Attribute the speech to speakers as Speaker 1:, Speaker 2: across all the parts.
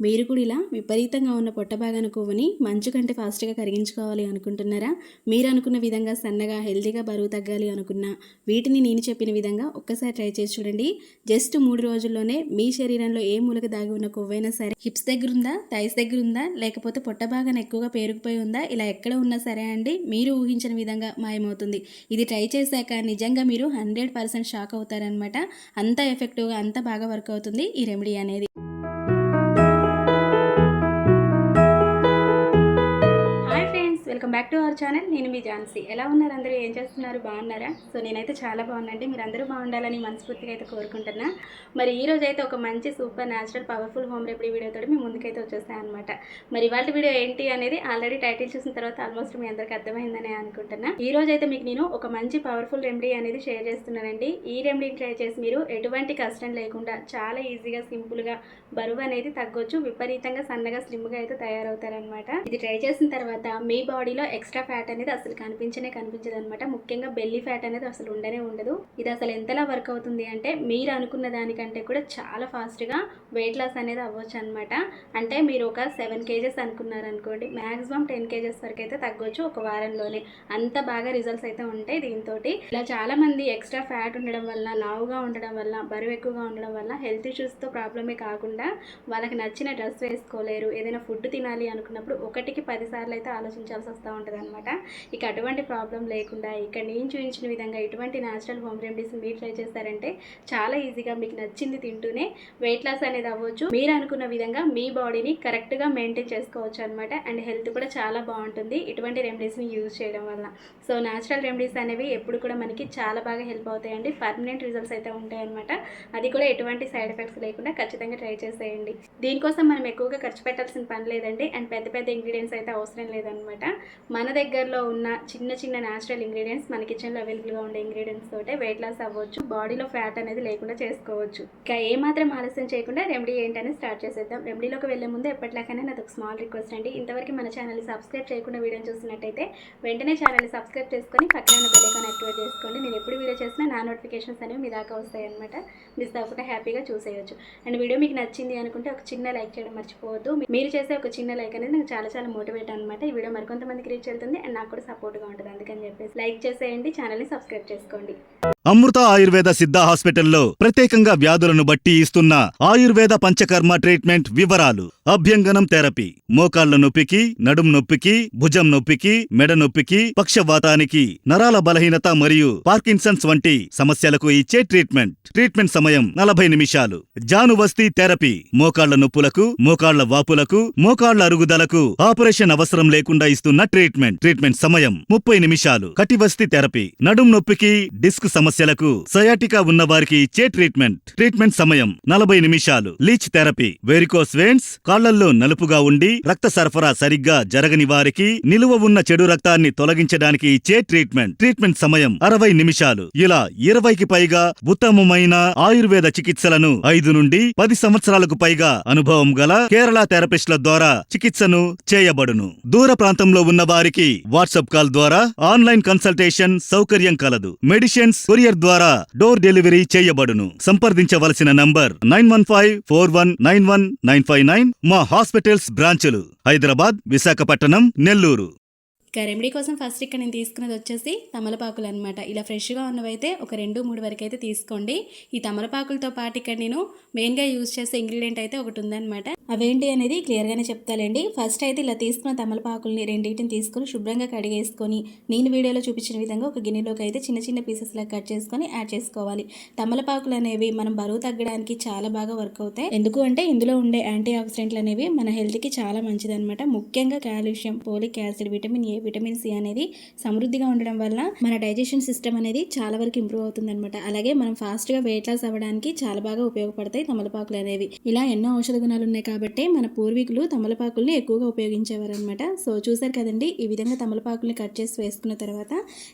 Speaker 1: మీరు కూడా ఇలా విపరీతంగా ఉన్న పొట్ట భాగాన కొవ్వుని మంచు కంటే ఫాస్ట్గా కరిగించుకోవాలి అనుకుంటున్నారా? మీరు అనుకున్న విధంగా సన్నగా హెల్తీగా బరువు తగ్గాలి అనుకున్నా వీటిని నేను చెప్పిన విధంగా ఒక్కసారి ట్రై చేసి చూడండి. జస్ట్ 3 రోజుల్లోనే మీ శరీరంలో ఏ మూలక దాగి ఉన్న కొవ్వైనా సరే, హిప్స్ దగ్గర ఉందా, థైస్ దగ్గర ఉందా, లేకపోతే పొట్ట భాగాన ఎక్కువగా పేరుకుపోయి ఉందా, ఇలా ఎక్కడ ఉన్నా సరే అండి మీరు ఊహించిన విధంగా మాయమవుతుంది. ఇది ట్రై చేశాక నిజంగా మీరు 100% షాక్ అవుతారనమాట. అంత ఎఫెక్టివ్గా అంత బాగా వర్క్ అవుతుంది ఈ రెమెడీ అనేది. Welcome back to our channel. నేను మీ ఝాన్సీ. ఎలా ఉన్నారు అందరూ? ఏం చేస్తున్నారు? బాగున్నారా? సో నేనైతే చాలా బాగున్నాండి. మీరు అందరూ బాగుండాలని మనస్ఫూర్తిగా అయితే కోరుకుంటున్నా. మరి ఈ రోజు అయితే ఒక మంచి super natural powerful home remedy వీడియోతో మీ ముందుకైతే వచ్చేస్తాను అనమాట. మరి ఇవాళ వీడియో ఏంటి అనేది ఆల్రెడీ టైటిల్ చూసిన తర్వాత ఆల్మోస్ట్ మీ అందరికీ అర్థమైందని అనుకుంటున్నా. ఈ రోజు అయితే మీకు నేను ఒక మంచి పవర్ఫుల్ రెమెడీ అనేది షేర్ చేస్తున్నానండి. ఈ రెమెడీని ట్రై చేసి మీరు ఎటువంటి కష్టం లేకుండా చాలా ఈజీగా సింపుల్గా బరువు అనేది తగ్గొచ్చు. విపరీతంగా సన్నగా స్లిమ్గా అయితే తయారవుతారనమాట. ఇది ట్రై చేసిన తర్వాత మీ బాడీలో ఎక్స్ట్రా ఫ్యాట్ అనేది అసలు కనిపించదు అనమాట. ముఖ్యంగా బెల్లీ ఫ్యాట్ అనేది అసలు ఉండదు. ఇది అసలు ఎంతలా వర్క్ అవుతుంది అంటే మీరు అనుకున్న దానికంటే కూడా చాలా ఫాస్ట్గా వెయిట్ లాస్ అనేది అవ్వచ్చు అనమాట. అంటే మీరు ఒక 7 kgs అనుకున్నారనుకోండి, మ్యాక్సిమం 10 kgs వరకు అయితే తగ్గొచ్చు ఒక వారంలోనే. అంత బాగా రిజల్ట్స్ అయితే ఉంటాయి దీంతో. ఇలా చాలా మంది ఎక్స్ట్రా ఫ్యాట్ ఉండడం వల్ల, లావుగా ఉండడం వల్ల, బరువు ఎక్కువగా ఉండడం వల్ల హెల్త్ ఇష్యూస్తో ప్రాబ్లమే కాకుండా వాళ్ళకి నచ్చిన డ్రెస్ వేసుకోలేరు. ఏదైనా ఫుడ్ తినాలి అనుకున్నప్పుడు 1కి 10 సార్లు అయితే ఆలోచించాల్సి వస్తూ ఉంటుంది అనమాట. ఇక అటువంటి ప్రాబ్లం లేకుండా ఇక్కడ నేను చూపించిన విధంగా ఇటువంటి న్యాచురల్ హోమ్ రెమెడీస్ మీరు ట్రై చేస్తారంటే చాలా ఈజీగా మీకు నచ్చింది తింటూనే వెయిట్ లాస్ అనేది అవ్వచ్చు. మీరు అనుకున్న విధంగా మీ బాడీని కరెక్ట్గా మెయింటైన్ చేసుకోవచ్చు అనమాట. అండ్ హెల్త్ కూడా చాలా బాగుంటుంది ఇటువంటి రెమెడీస్ని యూజ్ చేయడం వల్ల. సో న్యాచురల్ రెమెడీస్ అనేవి ఎప్పుడు కూడా మనకి చాలా బాగా హెల్ప్ అవుతాయండి. పర్మనెంట్ రిజల్ట్స్ అయితే ఉంటాయన్నమాట. అది కూడా ఎటువంటి సైడ్ ఎఫెక్ట్స్ లేకుండా ఖచ్చితంగా ట్రై చేసేయండి. దీనికోసం మనం ఎక్కువగా ఖర్చు పెట్టాల్సిన పని లేదండి. అండ్ పెద్ద పెద్ద ఇంగ్రీడియంట్స్ అయితే అవసరం లేదనమాట. మన దగ్గరలో ఉన్న చిన్న న్యాచురల్ ఇంగ్రీడియంట్స్, మన కిచెన్లో అవైలబుల్గా ఉండే ఇంగ్రీడియంట్స్ తోటే వెయిట్ లాస్ అవ్వచ్చు. బాడీలో ఫ్యాట్ అనేది లేకుండా చేసుకోవచ్చు. ఇక ఏమాత్రం ఆలస్యం చేయకుండా రెమెడీ ఏంటనే స్టార్ట్ చేసేద్దాం. రెమెడీలోకి వెళ్ళే ముందు ఎప్పటిలాగానే నాది ఒక స్మాల్ రిక్వెస్ట్ అండి. ఇంతవరకు మన ఛానల్ని సబ్స్క్రైబ్ చేయకుండా వీడియోని చూసినట్టయితే వెంటనే ఛానల్ని సబ్స్క్రైబ్ చేసుకొని పక్కన ఉన్న బెల్ ఐకాన్ యాక్టివేట్ చేసుకోండి. నేను ఎప్పుడు వీడియో చేసినా నా నోటిఫికేషన్స్ అనేవి మీ దాకా వస్తాయి అనమాట. మిస్ అవ్వకుండా హ్యాపీగా చూసేయచ్చు. అండ్ వీడియో మీకు నచ్చింది అనుకుంటే ఒక చిన్న లైక్ చేయడం మర్చిపోవద్దు. మీరు చేసే ఒక చిన్న లైక్ అనేది నాకు చాలా మోటివేట్ అనమాట. ఈ వీడియో మరికొంతమందికి రీచ్ అవుతుంది అండ్ నాకు కూడా సపోర్ట్గా ఉంటుంది. అందుకని చెప్పేసి లైక్ చేసేయండి, ఛానల్ని సబ్స్క్రైబ్ చేసుకోండి.
Speaker 2: అమృత ఆయుర్వేద సిద్ధ హాస్పిటల్లో ప్రత్యేకంగా వ్యాధులను బట్టి ఇస్తున్న ఆయుర్వేద పంచకర్మ ట్రీట్మెంట్ వివరాలు. అభ్యంగనం థెరపీ, మోకాళ్ల నొప్పికి, నడుం నొప్పికి, భుజం నొప్పికి, మెడ నొప్పికి, పక్షవాతానికి, నరాల బలహీనత మరియు పార్కిన్సన్స్ వంటి సమస్యలకు ఇచ్చే ట్రీట్మెంట్ సమయం 40 నిమిషాలు. జానువస్తి థెరపీ, మోకాళ్ల నొప్పులకు, మోకాళ్ల వాపులకు, మోకాళ్ల అరుగుదలకు ఆపరేషన్ అవసరం లేకుండా ఇస్తున్న ట్రీట్మెంట్ సమయం 30 నిమిషాలు. కటివస్తి థెరపీ, నడుం నొప్పికి, డిస్క్ సమస్యలకు, సయాటికా ఉన్న వారికి ఇచ్చే ట్రీట్మెంట్ సమయం 40 నిమిషాలు. లీచ్ థెరపీ, వెరికోస్ వెయిన్స్, కాళ్లల్లో నలుపుగా ఉండి రక్త సరఫరా సరిగ్గా జరగని వారికి నిలువ ఉన్న చెడు రక్తాన్ని తొలగించడానికి ఇచ్చే ట్రీట్మెంట్ సమయం 60 నిమిషాలు. ఇలా 20కి పైగా ఉత్తమమైన ఆయుర్వేద చికిత్సలను 5 నుండి 10 సంవత్సరాలకు పైగా అనుభవం గల కేరళ థెరపిస్టుల ద్వారా చికిత్సను చేయబడును. దూర ప్రాంతంలో ఉన్న వారికి వాట్సాప్ కాల్ ద్వారా ఆన్లైన్ కన్సల్టేషన్ సౌకర్యం కలదు. మెడిసిన్స్ కొరియర్ ద్వారా డోర్ డెలివరీ చేయబడును. సంప్రదించవలసిన నంబర్ 9141919959. మా హాస్పిటల్స్ బ్రాంచులు హైదరాబాద్, విశాఖపట్నం, నెల్లూరు.
Speaker 1: ఇక రెమెడీ కోసం ఫస్ట్ ఇక్కడ నేను తీసుకున్నది వచ్చేసి తమలపాకులు అనమాట. ఇలా ఫ్రెష్గా ఉన్నవైతే ఒక 2-3 వరకు అయితే తీసుకోండి. ఈ తమలపాకులతో పాటు ఇక్కడ నేను మెయిన్గా యూజ్ చేసే ఇంగ్రీడియంట్ అయితే ఒకటి ఉందన్నమాట. అవేంటి అనేది క్లియర్గానే చెప్తాలేండి. ఫస్ట్ అయితే ఇలా తీసుకున్న తమలపాకుల్ని రెండింటిని తీసుకొని శుభ్రంగా కడిగేసుకొని నేను వీడియోలో చూపించిన విధంగా ఒక గిన్నెలోకి అయితే చిన్న పీసెస్లా కట్ చేసుకొని యాడ్ చేసుకోవాలి. తమలపాకులు అనేవి మనం బరువు తగ్గడానికి చాలా బాగా వర్క్ అవుతాయి. ఎందుకు అంటే ఇందులో ఉండే యాంటీ ఆక్సిడెంట్లు అనేవి మన హెల్త్కి చాలా మంచిదన్నమాట. ముఖ్యంగా calcium, folic acid, vitamin A, vitamin C అనేది సమృద్ధిగా ఉండడం వల్ల మన డైజెషన్ సిస్టమ్ అనేది చాలా వరకు ఇంప్రూవ్ అవుతుంది అనమాట. అలాగే మనం ఫాస్ట్గా వెయిట్ లాస్ అవ్వడానికి చాలా బాగా ఉపయోగపడతాయి తమలపాకులు అనేవి. ఇలా ఎన్నో ఔషధ గుణాలు ఉన్నాయి కాబట్టి మన పూర్వీకులు తమలపాకుల్ని ఎక్కువగా ఉపయోగించేవారు అనమాట. సో చూసారు కదండి, ఈ విధంగా తమలపాకుల్ని కట్ చేసి వేసుకున్న తర్వాత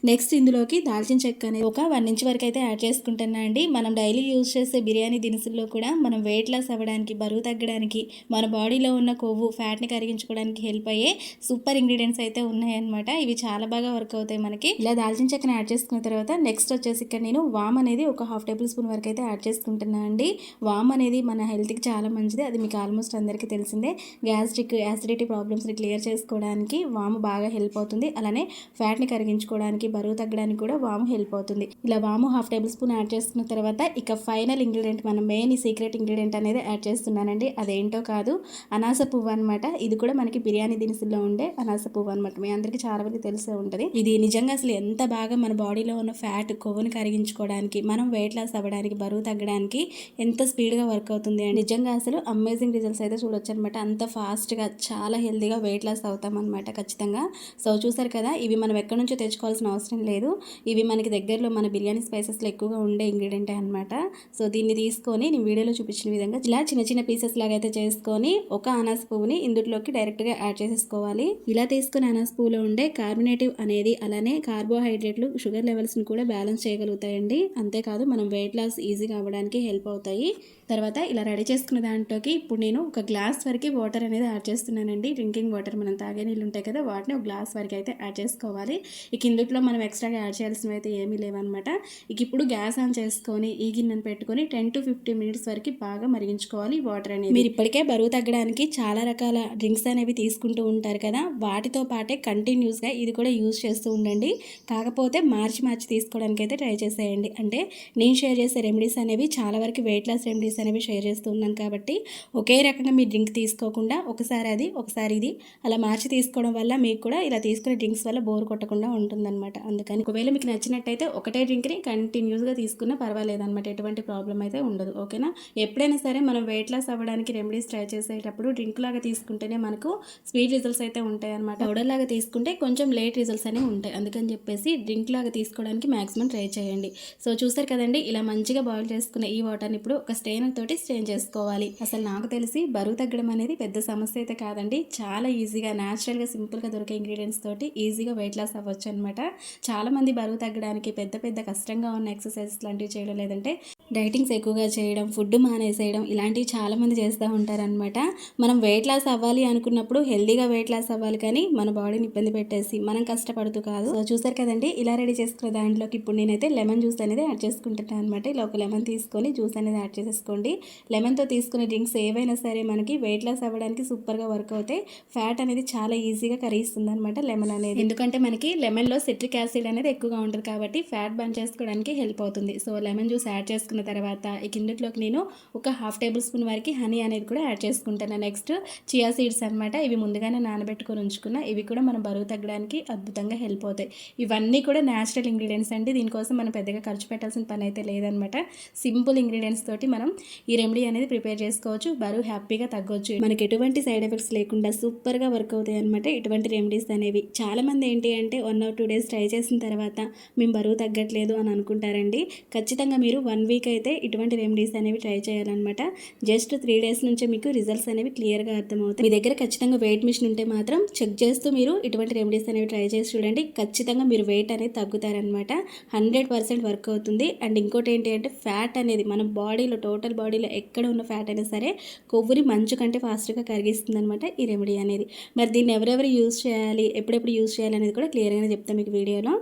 Speaker 1: నెక్స్ట్ ఇందులోకి దాల్చిన చెక్క అనేది ఒక 1 ఇంచ్ వరకు అయితే యాడ్ చేసుకుంటున్నా అండి. మనం డైలీ యూజ్ చేసే బిర్యానీ దినుసుల్లో కూడా మనం వెయిట్ లాస్ అవ్వడానికి, బరువు తగ్గడానికి, మన బాడీలో ఉన్న కొవ్వు ఫ్యాట్ని కరిగించుకోవడానికి హెల్ప్ అయ్యే సూపర్ ఇంగ్రీడియంట్స్ అయితే ఉన్నాయి అన్నమాట. ఇవి చాలా బాగా వర్క్ అవుతాయి మనకి. ఇలా దాల్చిన చెక్కని యాడ్ చేసుకున్న తర్వాత నెక్స్ట్ వచ్చేసి ఇక్కడ నేను వామ్ అనేది ఒక 1/2 టేబుల్ స్పూన్ వరకు అయితే యాడ్ చేసుకుంటున్నాను అండి. వామ్ అనేది మన హెల్త్కి చాలా మంచిది. అది మీకు ఆల్మోస్ట్ అందరికీ తెలిసిందే. గ్యాస్ట్రిక్ యాసిడిటీ ప్రాబ్లమ్స్ని క్లియర్ చేసుకోవడానికి వాము బాగా హెల్ప్ అవుతుంది. అలానే ఫ్యాట్ని కరిగించుకోవడానికి, బరువు తగ్గడానికి కూడా వాము హెల్ప్ అవుతుంది. ఇలా వాము 1/2 టేబుల్ స్పూన్ యాడ్ చేసుకున్న తర్వాత ఇక ఫైనల్ ఇంగ్రీడియంట్, మన మెయిన్ సీక్రెట్ ఇంగ్రీడియంట్ అనేది యాడ్ చేస్తున్నానండి. అదేంటో కాదు, అనాస పువ్వు అనమాట. ఇది కూడా మనకి బిర్యానీ దినుసుల్లో ఉండే అనాస పువ్వు అనమాట. మీ అందరికీ చాలా వరకు తెలిసే ఉంటుంది. ఇది నిజంగా అసలు ఎంత బాగా మన బాడీలో ఉన్న ఫ్యాట్, కొవ్వును కరిగించుకోవడానికి, మనం వెయిట్ లాస్ అవ్వడానికి, బరువు తగ్గడానికి ఎంత స్పీడ్గా వర్క్ అవుతుంది అండి. నిజంగా అసలు అమేజింగ్ రిజల్ట్స్ అయితే చూడొచ్చు అనమాట. అంత ఫాస్ట్గా చాలా హెల్తీగా వెయిట్ లాస్ అవుతాం అనమాట ఖచ్చితంగా. సో చూసారు కదా, ఇవి మనం ఎక్కడి నుంచో తెచ్చుకోవాల్సిన అవసరం లేదు. ఇవి మనకి దగ్గరలో మన బిర్యానీ స్పైసెస్లో ఎక్కువగా ఉండే ఇంగ్రీడియంటే అనమాట. సో దీన్ని తీసుకొని నేను వీడియోలో చూపించిన విధంగా ఇలా చిన్న చిన్న పీసెస్ లాగా అయితే చేసుకొని ఒక అనాస పువ్వుని ఇందులోకి డైరెక్ట్గా యాడ్ చేసేసుకోవాలి. ఇలా తీసుకుని అనాస పువ్వులో ఉండే కార్బోనేటివ్ అనేది, అలానే కార్బోహైడ్రేట్లు, షుగర్ లెవెల్స్ని కూడా బ్యాలెన్స్ చేయగలుగుతాయండి. అంతేకాదు మనం వెయిట్ లాస్ ఈజీగా అవ్వడానికి హెల్ప్ అవుతాయి. తర్వాత ఇలా రెడీ చేసుకున్న దాంట్లోకి ఇప్పుడు నేను ఒక గ్లాస్ వరకు వాటర్ అనేది యాడ్ చేస్తున్నానండి. డ్రింకింగ్ వాటర్, మనం తాగే నీళ్ళు ఉంటాయి కదా, వాటిని ఒక గ్లాస్ వరకు అయితే యాడ్ చేసుకోవాలి. ఇక ఇందులో మనం ఎక్స్ట్రాగా యాడ్ చేయాల్సినవి అయితే ఏమీ లేవన్నమాట. ఇక ఇప్పుడు గ్యాస్ ఆన్ చేసుకొని ఈ గిన్నెను పెట్టుకొని 10 to 15 మినిట్స్ వరకు బాగా మరిగించుకోవాలి వాటర్ అనేది. మీరు ఇప్పటికే బరువు తగ్గడానికి చాలా రకాల డ్రింక్స్ అనేవి తీసుకుంటూ ఉంటారు కదా, వాటితో పాటే కంటిన్యూస్గా ఇది కూడా యూజ్ చేస్తూ ఉండండి. కాకపోతే మార్చి తీసుకోవడానికి అయితే ట్రై చేసేయండి. అంటే నేను షేర్ చేసే రెమెడీస్ అనేవి చాలా వరకు వెయిట్ లాస్ రెమెడీస్ అనేవి షేర్ చేస్తూ ఉన్నాను కాబట్టి ఒకే రకంగా మీ డ్రింక్ తీసుకోకుండా ఒకసారి అది ఒకసారి ఇది అలా మార్చి తీసుకోవడం వల్ల మీకు కూడా ఇలా తీసుకునే డ్రింక్స్ వల్ల బోర్ కొట్టకుండా ఉంటుందన్నమాట. అందుకని ఒకవేళ మీకు నచ్చినట్టయితే ఒకటే డ్రింక్ని కంటిన్యూస్గా తీసుకున్నా పర్వాలేదన్నమాట, ఎటువంటి ప్రాబ్లం అయితే ఉండదు. ఓకేనా? ఎప్పుడైనా సరే మనం వెయిట్ లాస్ అవ్వడానికి రెమెడీస్ ట్రై చేసేటప్పుడు డ్రింక్ లాగా తీసుకుంటేనే మనకు స్వీట్ రిజల్ట్స్ అయితే ఉంటాయి అన్నమాట. పౌడర్ లాగా తీసుకుంటే కొంచెం లేట్ రిజల్ట్స్ అనేవి ఉంటాయి. అందుకని చెప్పేసి డ్రింక్ లాగా తీసుకోవడానికి మాక్సిమం ట్రై చేయండి. సో చూసారు కదండి, ఇలా మంచిగా బాయిల్ చేసుకున్న ఈ వాటర్ని ఇప్పుడు ఒక స్ట్రెయినర్ తోటి స్ట్రెయిన్ చేసుకోవాలి. అసలు నాకు తెలిసి బరువు తగ్గడం అనేది పెద్ద సమస్య అయితే కాదండి. చాలా ఈజీగా, న్యాచురల్గా, సింపుల్గా దొరికే ఇంగ్రీడియంట్స్ తోటి ఈజీగా వెయిట్ లాస్ అవ్వచ్చు అనమాట. చాలా మంది బరువు తగ్గడానికి పెద్ద కష్టంగా ఉన్న ఎక్సర్సైజెస్ లాంటివి చేయడం, లేదంటే డైటింగ్స్ ఎక్కువగా చేయడం, ఫుడ్ మానేసేయడం, ఇలాంటివి చాలామంది చేస్తూ ఉంటారనమాట. మనం వెయిట్ లాస్ అవ్వాలి అనుకున్నప్పుడు హెల్దీగా వెయిట్ లాస్ అవ్వాలి, కానీ మన బాడీని ఇబ్బంది పెట్టేసి మనం కష్టపడుతూ కాదు. సో చూసారు కదండి, ఇలా రెడీ చేసుకున్న దాంట్లోకి ఇప్పుడు నేనైతే లెమన్ జ్యూస్ అనేది యాడ్ చేసుకుంటున్నాను అనమాట. ఇలా ఒక లెమన్ తీసుకొని జ్యూస్ అనేది యాడ్ చేసేసుకోండి. లెమన్తో తీసుకునే డ్రింక్స్ ఏవైనా సరే మనకి వెయిట్ లాస్ అవ్వడానికి సూపర్గా వర్క్ అవుతాయి. ఫ్యాట్ అనేది చాలా ఈజీగా కరిగిస్తుంది అనమాట లెమన్ అనేది. ఎందుకంటే మనకి లెమన్లో సిట్రిక్ యాసిడ్ అనేది ఎక్కువగా ఉంటుంది కాబట్టి ఫ్యాట్ బర్న్ చేసుకోవడానికి హెల్ప్ అవుతుంది. సో లెమన్ జ్యూస్ యాడ్ చేసుకున్న తర్వాత ఈ కిందట్లోకి నేను ఒక 1/2 టేబుల్ స్పూన్ వరకు హనీ అనేది కూడా యాడ్ చేసుకుంటాను. నెక్స్ట్ చియా సీడ్స్ అనమాట. ఇవి ముందుగానే నానబెట్టుకొని ఉంచుకున్న, ఇవి కూడా మనం బరువు తగ్గడానికి అద్భుతంగా హెల్ప్ అవుతాయి. ఇవన్నీ కూడా న్యాచురల్ ఇంగ్రీడియంట్స్ అండి. దీనికోసం మనం పెద్దగా ఖర్చు పెట్టాల్సిన పని అయితే లేదనమాట. సింపుల్ ఇంగ్రీడియంట్స్ తోటి మనం ఈ రెమెడీ అనేది ప్రిపేర్ చేసుకోవచ్చు. బరువు హ్యాపీగా తగ్గొచ్చు. మనకి ఎటువంటి సైడ్ ఎఫెక్ట్స్ లేకుండా సూపర్గా వర్క్ అవుతాయి అనమాట ఇటువంటి రెమెడీస్ అనేవి. చాలామంది ఏంటి అంటే 1 or 2 days ట్రై చేసిన తర్వాత మేము బరువు తగ్గట్లేదు అని అనుకుంటారండి. ఖచ్చితంగా మీరు 1 week అయితే ఇటువంటి రెమెడీస్ అనేవి ట్రై చేయాలన్నమాట. జస్ట్ 3 days నుంచే మీకు రిజల్ట్స్ అనేవి క్లియర్గా అర్థమవుతాయి. మీ దగ్గర ఖచ్చితంగా వెయిట్ మిషన్ ఉంటే మాత్రం చెక్ చేస్తూ మీరు ఇటువంటి రెమెడీస్ అనేవి ట్రై చేసి చూడండి. ఖచ్చితంగా మీరు వెయిట్ అనేది తగ్గుతారనమాట. 100% వర్క్ అవుతుంది. అండ్ ఇంకోటి ఏంటి అంటే ఫ్యాట్ అనేది మన బాడీలో, టోటల్ బాడీలో ఎక్కడ ఉన్న ఫ్యాట్ అయినా సరే కొవ్వుని మంచు కంటే ఫాస్ట్గా కరిగిస్తుంది అనమాట ఈ రెమెడీ అనేది. మరి దీన్ని ఎవరెవరు యూజ్ చేయాలి, ఎప్పుడెప్పుడు యూజ్ చేయాలి అనేది కూడా క్లియర్గానే చెప్తాను మీకు వీడియోలో.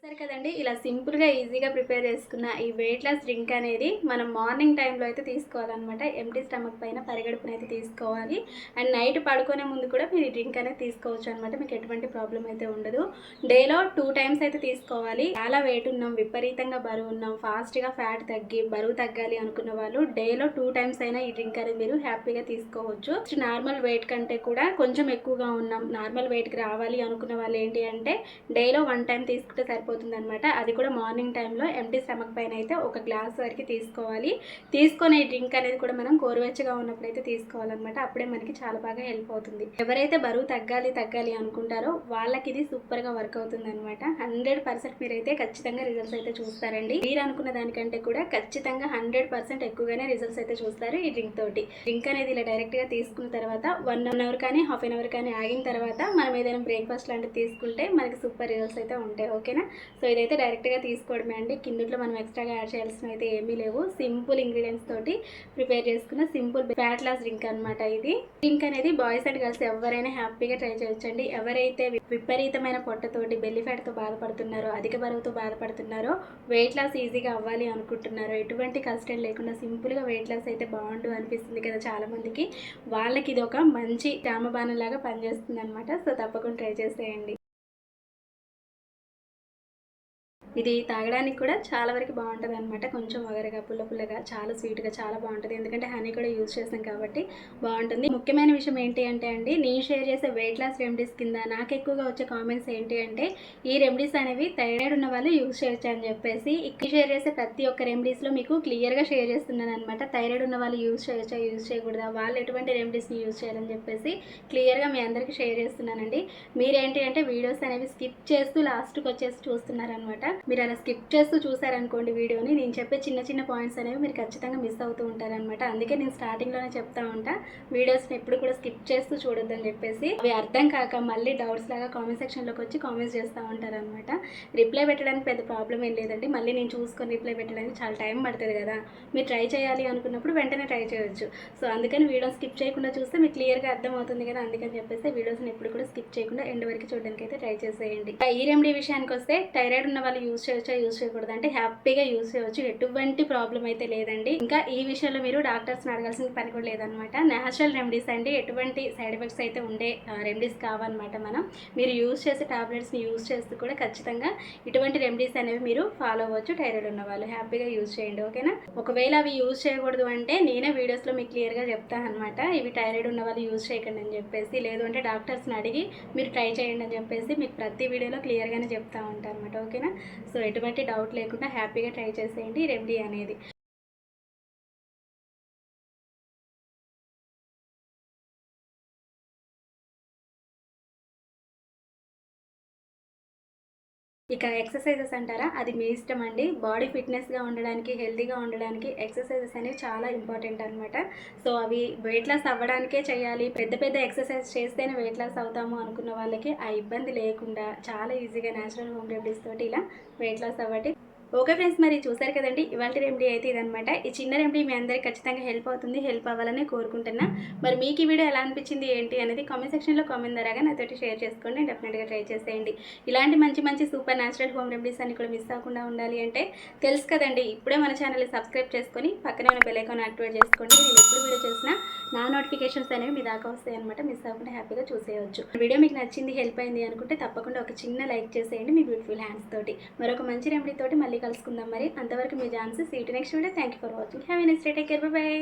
Speaker 1: సరే కదండి, ఇలా సింపుల్గా ఈజీగా ప్రిపేర్ చేసుకున్న ఈ వెయిట్ లాస్ డ్రింక్ అనేది మనం మార్నింగ్ టైంలో అయితే తీసుకోవాలన్నమాట. ఎంటీ స్టమక్ పైన పరిగడుపున అయితే తీసుకోవాలి. అండ్ నైట్ పడుకునే ముందు కూడా మీరు ఈ డ్రింక్ అనేది తీసుకోవచ్చు అనమాట. మీకు ఎటువంటి ప్రాబ్లం అయితే ఉండదు. డేలో 2 times అయితే తీసుకోవాలి. చాలా వెయిట్ ఉన్నాం, విపరీతంగా బరువు ఉన్నాం, ఫాస్ట్గా ఫ్యాట్ తగ్గి బరువు తగ్గాలి అనుకున్న వాళ్ళు డేలో 2 times అయినా ఈ డ్రింక్ అనేది మీరు హ్యాపీగా తీసుకోవచ్చు. నార్మల్ వెయిట్ కంటే కూడా కొంచెం ఎక్కువగా ఉన్నాం, నార్మల్ వెయిట్కి రావాలి అనుకున్న వాళ్ళు ఏంటి అంటే డేలో 1 time తీసుకుంటే సరిపోతుంది అనమాట. అది కూడా మార్నింగ్ టైంలో ఎంటీ స్టమక్ పైన అయితే ఒక గ్లాస్ వరకు తీసుకోవాలి. తీసుకునే డ్రింక్ అనేది కూడా మనం గోరువెచ్చగా ఉన్నప్పుడు అయితే తీసుకోవాలన్నమాట. అప్పుడే మనకి చాలా బాగా హెల్ప్ అవుతుంది. ఎవరైతే బరువు తగ్గాలి అనుకుంటారో వాళ్ళకి ఇది సూపర్గా వర్క్ అవుతుంది అనమాట. 100% మీరైతే ఖచ్చితంగా రిజల్ట్స్ అయితే చూస్తారండి. మీరు అనుకున్న దానికంటే కూడా ఖచ్చితంగా 100% ఎక్కువగానే రిజల్ట్స్ అయితే చూస్తారు ఈ డ్రింక్ తోటి. డ్రింక్ అనేది ఇలా డైరెక్ట్గా తీసుకున్న తర్వాత 1 hour కానీ ½ hour కానీ ఆగిన తర్వాత మనం ఏదైనా బ్రేక్ఫాస్ట్ లాంటివి తీసుకుంటే మనకి సూపర్ రిజల్ట్స్ అయితే ఉంటాయి. ఓకేనా? సో ఇదైతే డైరెక్ట్గా తీసుకోవడమే అండి. కిందట్లో మనం ఎక్స్ట్రాగా యాడ్ చేయాల్సినవి అయితే ఏమీ లేవు. సింపుల్ ఇంగ్రీడియంట్స్ తోటి ప్రిపేర్ చేసుకున్న సింపుల్ ఫ్యాట్ లాస్ డ్రింక్ అనమాట. ఇది డ్రింక్ అనేది బాయ్స్ అండ్ గర్ల్స్ ఎవరైనా హ్యాపీగా ట్రై చేయొచ్చండి. ఎవరైతే విపరీతమైన పొట్టతోటి బెల్లి ఫ్యాట్తో బాధపడుతున్నారో, అధిక బరువుతో బాధపడుతున్నారో, వెయిట్ లాస్ ఈజీగా అవ్వాలి అనుకుంటున్నారో, ఎటువంటి కష్టం లేకుండా సింపుల్గా వెయిట్ లాస్ అయితే బాగుండు అనిపిస్తుంది కదా చాలా మందికి, వాళ్ళకి ఇది ఒక మంచి రామబాణం లాగా పనిచేస్తుంది అనమాట. సో తప్పకుండా ట్రై చేసేయండి. ఇది తాగడానికి కూడా చాలా వరకు బాగుంటుంది అనమాట. కొంచెం వగరగా పుల్ల పుల్లగా చాలా స్వీట్గా చాలా బాగుంటుంది. ఎందుకంటే హనీ కూడా యూజ్ చేస్తాం కాబట్టి బాగుంటుంది. ముఖ్యమైన విషయం ఏంటి అంటే అండి, నేను షేర్ చేసే వెయిట్ లాస్ రెమెడీస్ కింద నాకు ఎక్కువగా వచ్చే కామెంట్స్ ఏంటి అంటే, ఈ రెమెడీస్ అనేవి థైరాయిడ్ ఉన్న వాళ్ళు యూజ్ చేయొచ్చు అని చెప్పేసి. ఇక్కడ షేర్ చేసే ప్రతి ఒక్క రెమెడీస్లో మీకు క్లియర్గా షేర్ చేస్తున్నాను అనమాట. థైరాయిడ్ ఉన్న వాళ్ళు యూజ్ చేయొచ్చా, యూజ్ చేయకూడదా, వాళ్ళు ఎటువంటి రెమెడీస్ని యూజ్ చేయాలని చెప్పేసి క్లియర్గా మీ అందరికీ షేర్ చేస్తున్నానండి. మీరేంటి అంటే వీడియోస్ అనేవి స్కిప్ చేస్తూ లాస్ట్కి వచ్చేసి చూస్తున్నారనమాట. మీరు అలా స్కిప్ చేస్తూ చూసారనుకోండి వీడియోని, నేను చెప్పే చిన్న చిన్న పాయింట్స్ అనేవి మీరు ఖచ్చితంగా మిస్ అవుతూ ఉంటారనమాట. అందుకే నేను స్టార్టింగ్లోనే చెప్తా ఉంటా, వీడియోస్ని ఎప్పుడు కూడా స్కిప్ చేస్తూ చూడొద్దని చెప్పేసి. అవి అర్థం కాక మళ్ళీ డౌట్స్ లాగా కామెంట్ సెక్షన్లోకి వచ్చి కామెంట్స్ చేస్తూ ఉంటారనమాట. రిప్లై పెట్టడానికి పెద్ద ప్రాబ్లం ఏం లేదండి. మళ్ళీ నేను చూసుకొని రిప్లై పెట్టడానికి చాలా టైం పడుతుంది కదా. మీరు ట్రై చేయాలి అనుకున్నప్పుడు వెంటనే ట్రై చేయొచ్చు. సో అందుకని వీడియో స్కిప్ చేయకుండా చూస్తే మీకు క్లియర్గా అర్థమవుతుంది కదా. అందుకని చెప్పేసి వీడియోస్ని ఎప్పుడు కూడా స్కిప్ చేయకుండా ఎండ్ వరకు చూడడానికి అయితే ట్రై చేసేయండి. ఈ రెమెడీ విషయానికి వస్తే, థైరాయిడ్ ఉన్న వాళ్ళు యూజ్ చేయొచ్చా, యూజ్ చేయకూడదు అంటే హ్యాపీగా యూజ్ చేయవచ్చు. ఎటువంటి ప్రాబ్లం అయితే లేదండి. ఇంకా ఈ విషయంలో మీరు డాక్టర్స్ని అడగాల్సిన పని కూడా లేదనమాట. న్యాచురల్ రెమెడీస్ అండి, ఎటువంటి సైడ్ ఎఫెక్ట్స్ అయితే ఉండే రెమెడీస్ కావన్నమాట. మీరు యూజ్ చేసే టాబ్లెట్స్ని యూజ్ చేస్తూ కూడా ఖచ్చితంగా ఇటువంటి రెమెడీస్ అనేవి మీరు ఫాలో అవ్వచ్చు. థైరాయిడ్ ఉన్న వాళ్ళు హ్యాపీగా యూజ్ చేయండి, ఓకేనా. ఒకవేళ అవి యూజ్ చేయకూడదు అంటే నేనే వీడియోస్లో మీకు క్లియర్గా చెప్తాను అనమాట. ఇవి థైరాయిడ్ ఉన్న వాళ్ళు యూజ్ చేయకండి అని చెప్పేసి, లేదు అంటే డాక్టర్స్ని అడిగి మీరు ట్రై చేయండి అని చెప్పేసి మీకు ప్రతి వీడియోలో క్లియర్గానే చెప్తా ఉంటాను అనమాట, ఓకేనా. సో ఎటువంటి డౌట్ లేకుండా హ్యాపీగా ట్రై చేసేయండి ఈ రెమెడీ అనేది. ఇక ఎక్సర్సైజెస్ అంటారా, అది మీ ఇష్టం అండి. బాడీ ఫిట్నెస్గా ఉండడానికి, హెల్తీగా ఉండడానికి ఎక్సర్సైజెస్ అనేవి చాలా ఇంపార్టెంట్ అనమాట. సో అవి వెయిట్ లాస్ అవ్వడానికే చేయాలి, పెద్ద పెద్ద ఎక్సర్సైజ్ చేస్తేనే వెయిట్ లాస్ అవుతాము అనుకున్న వాళ్ళకి ఆ ఇబ్బంది లేకుండా చాలా ఈజీగా న్యాచురల్ హోమ్ రెమెడీస్ తోటి ఇలా వెయిట్ లాస్ అవ్వండి. ఓకే ఫ్రెండ్స్, మరి చూసారు కదండి ఇవాళ రెమెడీ అయితే ఇదనమాట. ఈ చిన్న రెమెడీ మీ అందరికి ఖచ్చితంగా హెల్ప్ అవుతుంది, హెల్ప్ అవ్వాలని కోరుకుంటున్నా. మరి మీకు ఈ వీడియో ఎలా అనిపించింది ఏంటి అనేది కామెంట్ సెక్షన్లో కామెంట్ ద్వారాగా నాతోటి షేర్ చేసుకోండి. డెఫినెట్గా ట్రై చేసేయండి. ఇలాంటి మంచి మంచి సూపర్ న్యాచురల్ హోమ్ రెమెడీస్ అన్ని కూడా మిస్ అవ్వకుండా ఉండాలి అంటే తెలుసు కదండి, ఇప్పుడే మన ఛానల్ని సబ్స్క్రైబ్ చేసుకొని పక్కనే ఉన్న బెల్ ఐకాన్ యాక్టివేట్ చేసుకోండి. నేను ఎప్పుడు వీడియో చేసినా నా నోటిఫికేషన్స్ అనేవి మీ దాకా వస్తాయి అనమాట. మిస్ అవ్వకుండా హ్యాపీగా చూసేయవచ్చు. వీడియో మీకు నచ్చింది, హెల్ప్ అయింది అనుకుంటే తప్పకుండా ఒక చిన్న లైక్ చేసేయండి మీ బ్యూటిఫుల్ హ్యాండ్స్ తోటి. మరొక మంచి రెమెడీ తోటి మళ్ళీ కలుసుకుందాం. మరి అంతవరకు మీ Jhansi. See you next video. Thank you for watching. Have a nice day. Take care. Bye by.